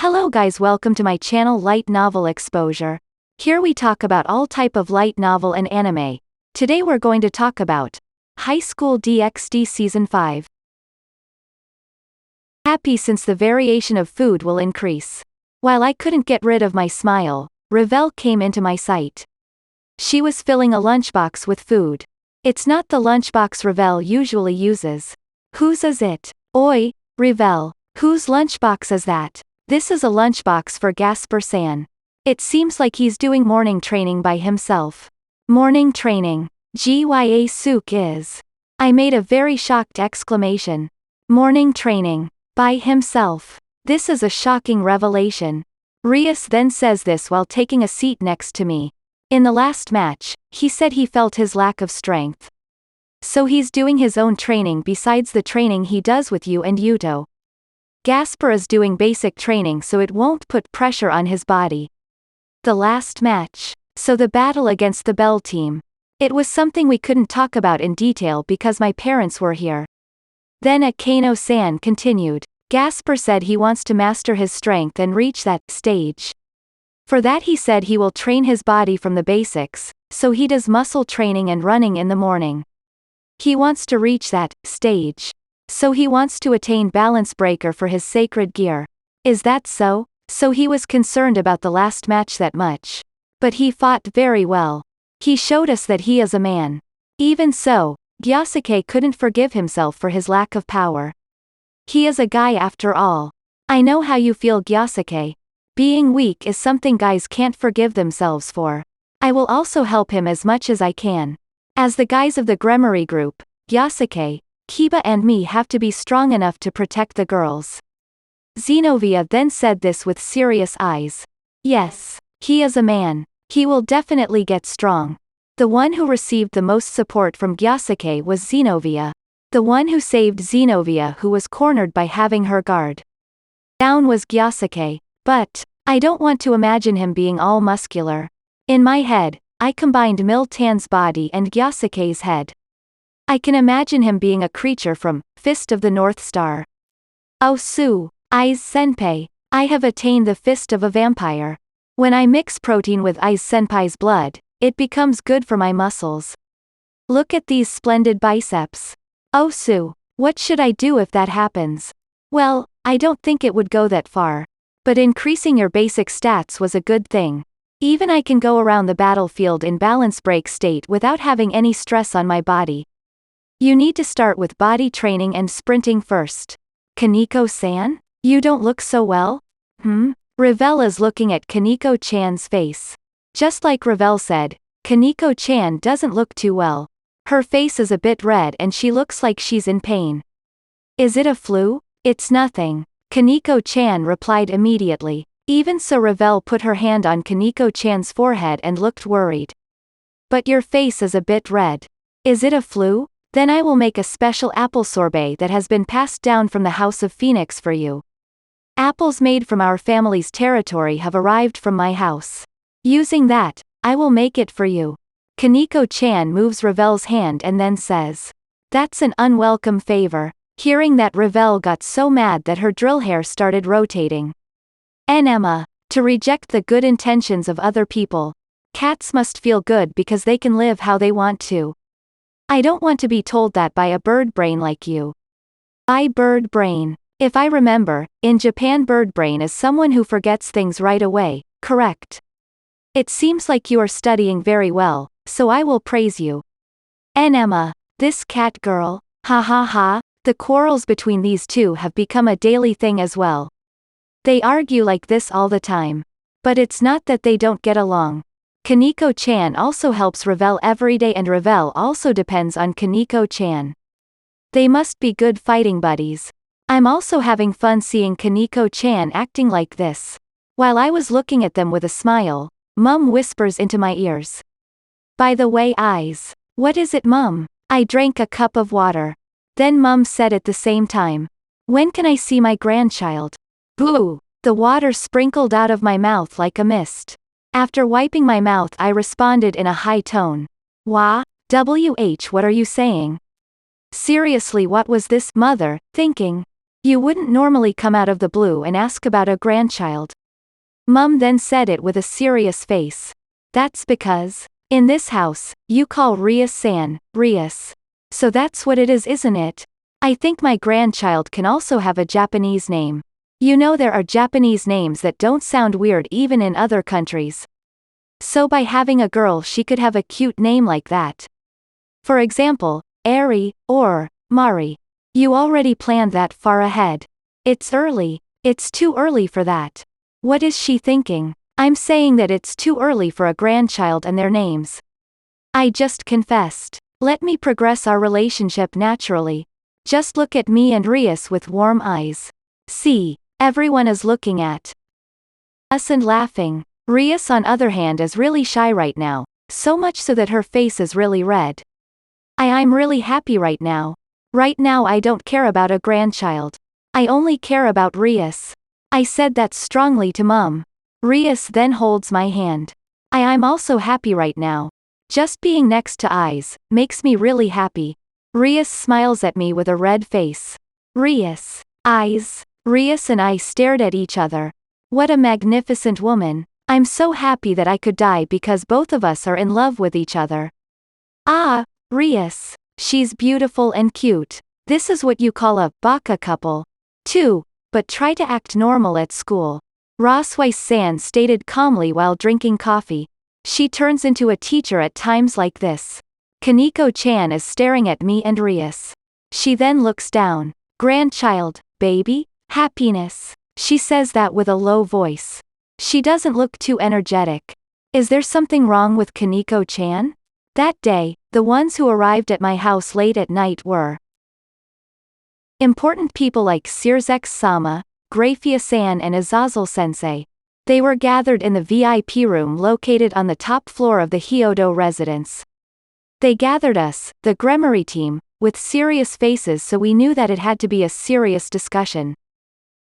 Hello guys, welcome to my channel Light Novel Exposure. Here we talk about all type of light novel and anime. Today we're going to talk about High School DxD Season 5. Happy since the variation of food will increase. While I couldn't get rid of my smile, Revel came into my sight. She was filling a lunchbox with food. It's not the lunchbox Revel usually uses. Whose is it? Oi, Revel, whose lunchbox is that? This is a lunchbox for Gasper-san. It seems like he's doing morning training by himself. Morning training. Gya Sook is. I made a very shocked exclamation. Morning training. By himself. This is a shocking revelation. Rias then says this while taking a seat next to me. In the last match, he said he felt his lack of strength. So he's doing his own training besides the training he does with you and Yuto. Gasper is doing basic training so it won't put pressure on his body. The last match. So the battle against the Bell team. It was something we couldn't talk about in detail because my parents were here. Then Akano-san continued. Gasper said he wants to master his strength and reach that stage. For that he said he will train his body from the basics, so he does muscle training and running in the morning. He wants to reach that stage. So he wants to attain balance breaker for his sacred gear. Is that so? So he was concerned about the last match that much. But he fought very well. He showed us that he is a man. Even so, Gyasuke couldn't forgive himself for his lack of power. He is a guy after all. I know how you feel, Gyasuke. Being weak is something guys can't forgive themselves for. I will also help him as much as I can. As the guys of the Gremory group, Gyasuke, Kiba and me have to be strong enough to protect the girls. Xenovia then said this with serious eyes. Yes, he is a man. He will definitely get strong. The one who received the most support from Gyasuke was Xenovia. The one who saved Xenovia, who was cornered by having her guard down, was Gyasuke. But I don't want to imagine him being all muscular. In my head, I combined Miltan's body and Gyasuke's head. I can imagine him being a creature from Fist of the North Star. Oh Sue, Aiz Senpai, I have attained the fist of a vampire. When I mix protein with Aiz Senpai's blood, it becomes good for my muscles. Look at these splendid biceps. Oh Sue, what should I do if that happens? Well, I don't think it would go that far. But increasing your basic stats was a good thing. Even I can go around the battlefield in balance break state without having any stress on my body. You need to start with body training and sprinting first. Kaneko-san? You don't look so well? Revel is looking at Kaneko-chan's face. Just like Revel said, Kaneko-chan doesn't look too well. Her face is a bit red and she looks like she's in pain. Is it a flu? It's nothing. Kaneko-chan replied immediately. Even so, Revel put her hand on Kaneko-chan's forehead and looked worried. But your face is a bit red. Is it a flu? Then I will make a special apple sorbet that has been passed down from the House of Phoenix for you. Apples made from our family's territory have arrived from my house. Using that, I will make it for you. Kaneko-chan moves Revel's hand and then says. That's an unwelcome favor. Hearing that, Revel got so mad that her drill hair started rotating. Enema. To reject the good intentions of other people. Cats must feel good because they can live how they want to. I don't want to be told that by a bird brain like you. By bird brain. If I remember, in Japan bird brain is someone who forgets things right away, correct? It seems like you are studying very well, so I will praise you. Enema. This cat girl. Ha ha ha. The quarrels between these two have become a daily thing as well. They argue like this all the time. But it's not that they don't get along. Kaneko-chan also helps Revel every day and Revel also depends on Kaneko-chan. They must be good fighting buddies. I'm also having fun seeing Kaneko-chan acting like this. While I was looking at them with a smile, Mum whispers into my ears. By the way, Aiz. What is it, Mum? I drank a cup of water. Then Mum said at the same time. When can I see my grandchild? Boo! The water sprinkled out of my mouth like a mist. After wiping my mouth, I responded in a high tone. Wah? What are you saying? Seriously, what was this, Mother, thinking? You wouldn't normally come out of the blue and ask about a grandchild. Mum then said it with a serious face. That's because, in this house, you call Rias-san, Rias. So that's what it is, isn't it? I think my grandchild can also have a Japanese name. You know there are Japanese names that don't sound weird even in other countries. So by having a girl she could have a cute name like that. For example, Eri, or Mari. You already planned that far ahead. It's early. It's too early for that. What is she thinking? I'm saying that it's too early for a grandchild and their names. I just confessed. Let me progress our relationship naturally. Just look at me and Rias with warm eyes. See, everyone is looking at us and laughing. Rias on other hand is really shy right now, so much so that her face is really red. I'm really happy right now. Right now I don't care about a grandchild. I only care about Rias. I said that strongly to Mum. Rias then holds my hand. I'm also happy right now. Just being next to Eyes makes me really happy. Rias smiles at me with a red face. Rias. Eyes. Rias and I stared at each other. What a magnificent woman. I'm so happy that I could die because both of us are in love with each other. Ah, Rias. She's beautiful and cute. This is what you call a baka couple. Too, but try to act normal at school. Rias-san stated calmly while drinking coffee. She turns into a teacher at times like this. Kaneko-chan is staring at me and Rias. She then looks down. Grandchild, baby, happiness. She says that with a low voice. She doesn't look too energetic. Is there something wrong with Kaneko-chan? That day, the ones who arrived at my house late at night were important people like Shirzeki-sama, Grafia-san and Azazel-sensei. They were gathered in the VIP room located on the top floor of the Hyodo residence. They gathered us, the Gremory team, with serious faces, so we knew that it had to be a serious discussion.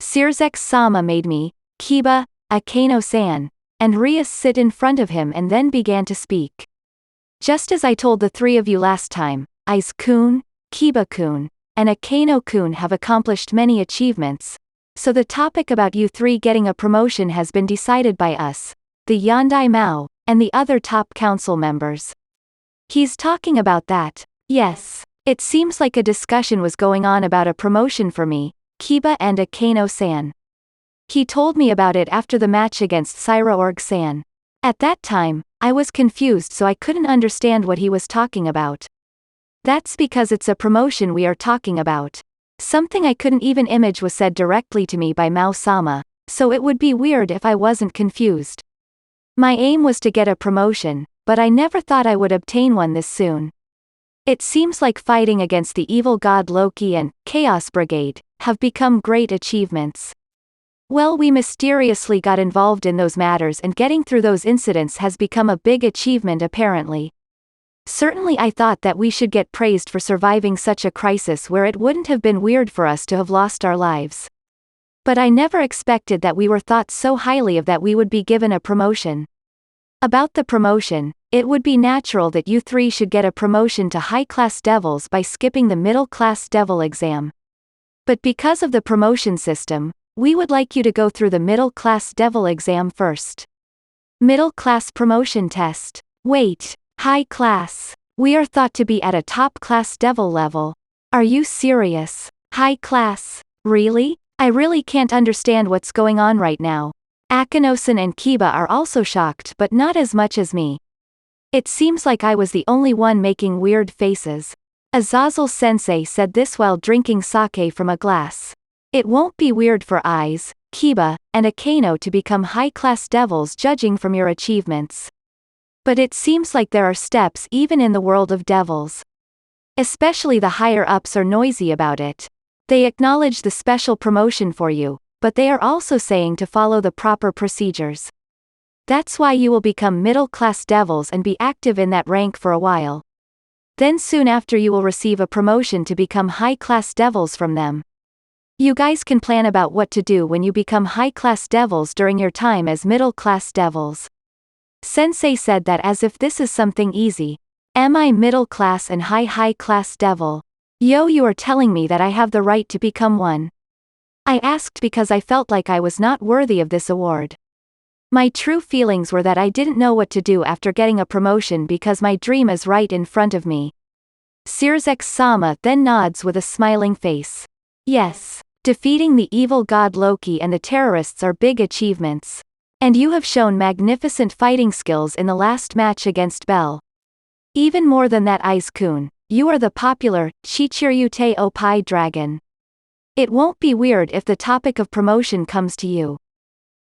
Shirzeki-sama made me, Kiba, Akeno-san, and Rias sit in front of him and then began to speak. Just as I told the three of you last time, Aiz-kun, Kiba-kun, and Akeno-kun have accomplished many achievements, so the topic about you three getting a promotion has been decided by us, the Yandai Mao, and the other top council members. He's talking about that. Yes. It seems like a discussion was going on about a promotion for me, Kiba and Akeno-san. He told me about it after the match against Sairaorg-san. At that time, I was confused, so I couldn't understand what he was talking about. That's because it's a promotion we are talking about. Something I couldn't even image was said directly to me by Mao-sama, so it would be weird if I wasn't confused. My aim was to get a promotion, but I never thought I would obtain one this soon. It seems like fighting against the evil god Loki and Chaos Brigade have become great achievements. Well, we mysteriously got involved in those matters, and getting through those incidents has become a big achievement apparently. Certainly I thought that we should get praised for surviving such a crisis where it wouldn't have been weird for us to have lost our lives. But I never expected that we were thought so highly of that we would be given a promotion. About the promotion, it would be natural that you three should get a promotion to high-class devils by skipping the middle-class devil exam. But because of the promotion system, we would like you to go through the middle-class devil exam first. Middle-class promotion test. Wait, high class. We are thought to be at a top-class devil level. Are you serious? High class? Really? I really can't understand what's going on right now. Akeno-san and Kiba are also shocked, but not as much as me. It seems like I was the only one making weird faces. Azazel-sensei said this while drinking sake from a glass. It won't be weird for Eyes, Kiba, and Akeno to become high-class devils judging from your achievements. But it seems like there are steps even in the world of devils. Especially the higher-ups are noisy about it. They acknowledge the special promotion for you, but they are also saying to follow the proper procedures. That's why you will become middle-class devils and be active in that rank for a while. Then soon after you will receive a promotion to become high-class devils from them. You guys can plan about what to do when you become high-class devils during your time as middle-class devils. Sensei said that as if this is something easy. Am I middle-class and high-class devil? Yo, you are telling me that I have the right to become one. I asked because I felt like I was not worthy of this award. My true feelings were that I didn't know what to do after getting a promotion because my dream is right in front of me. Sirsex-sama then nods with a smiling face. Yes. Defeating the evil god Loki and the terrorists are big achievements. And you have shown magnificent fighting skills in the last match against Bell. Even more than that, Aiz-kun, you are the popular Chichiryute Opai dragon. It won't be weird if the topic of promotion comes to you.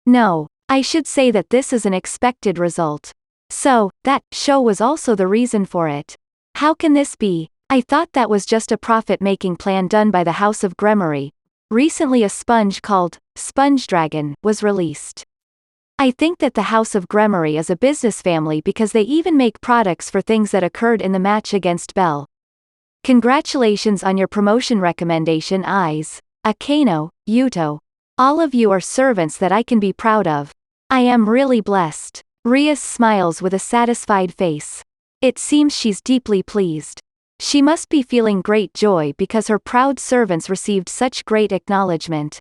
No, I should say that this is an expected result. So, that show was also the reason for it. How can this be? I thought that was just a profit-making plan done by the House of Gremory. Recently a sponge called Sponge Dragon was released. I think that the House of Gremory is a business family because they even make products for things that occurred in the match against Bell. Congratulations on your promotion recommendation, Aiz, Akeno, Yuto. All of you are servants that I can be proud of. I am really blessed. Rias smiles with a satisfied face. It seems she's deeply pleased. She must be feeling great joy because her proud servants received such great acknowledgement.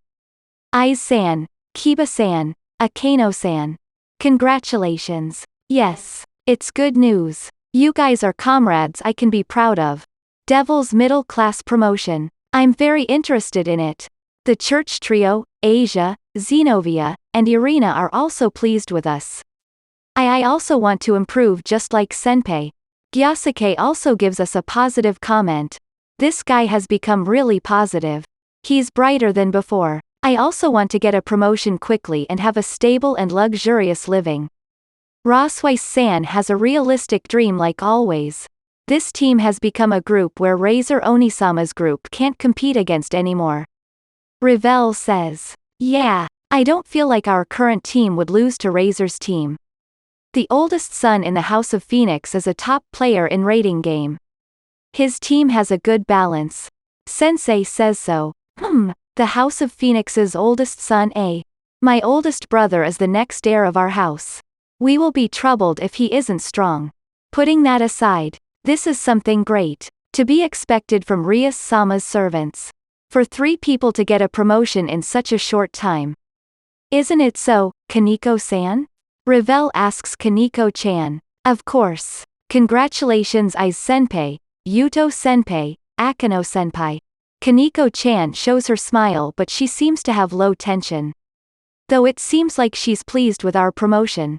Aiz-san, Kiba-san, Akeno-san. Congratulations. Yes, it's good news. You guys are comrades I can be proud of. Devil's middle class promotion. I'm very interested in it. The church trio, Asia, Xenovia, and Irina are also pleased with us. I also want to improve just like Senpai. Gyasuke also gives us a positive comment. This guy has become really positive. He's brighter than before. I also want to get a promotion quickly and have a stable and luxurious living. Rossweiss-san has a realistic dream like always. This team has become a group where Razor Onisama's group can't compete against anymore. Revell says, yeah, I don't feel like our current team would lose to Razor's team. The oldest son in the House of Phoenix is a top player in rating game. His team has a good balance. Sensei says so. The House of Phoenix's oldest son, my oldest brother is the next heir of our house. We will be troubled if he isn't strong. Putting that aside, this is something great to be expected from Rias-sama's servants. For 3 people to get a promotion in such a short time. Isn't it so, Kaneko-san? Revell asks Kaneko-chan. Of course. Congratulations Aiz-senpai, Yuto-senpai, Akeno-senpai. Kaneko-chan shows her smile but she seems to have low tension. Though it seems like she's pleased with our promotion.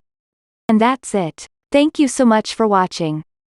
And that's it. Thank you so much for watching.